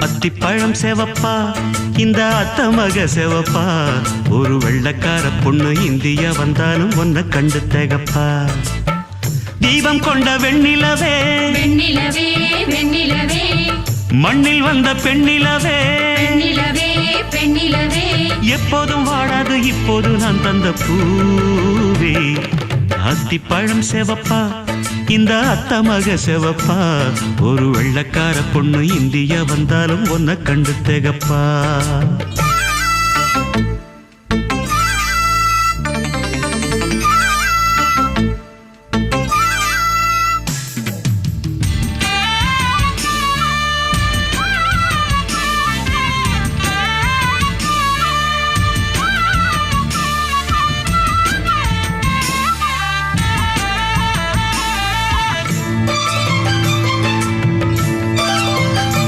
அத்திப்பழம் செவப்பா இந்த அத்தமக செவப்பா ஒரு வெள்ளக்கார பொண்ணு இந்தியா வந்தாலும் ஒன்ன கண்டு திகப்பா தீபம் கொண்ட வெண்ணிலவே வெண்ணிலவே வெண்ணிலவே மண்ணில் வந்த பெண்ணிலவே பெண்ணிலவே பெண்ணிலவே எப்போதும் வாடாது இப்போது நான் தந்த பூவே அத்திப்பழம் செவப்பா இந்த அத்தமக செவப்பா ஒரு வெள்ளக்கார பொண்ணு இந்தியா வந்தாலும் ஒன்ன கண்டு திகப்பா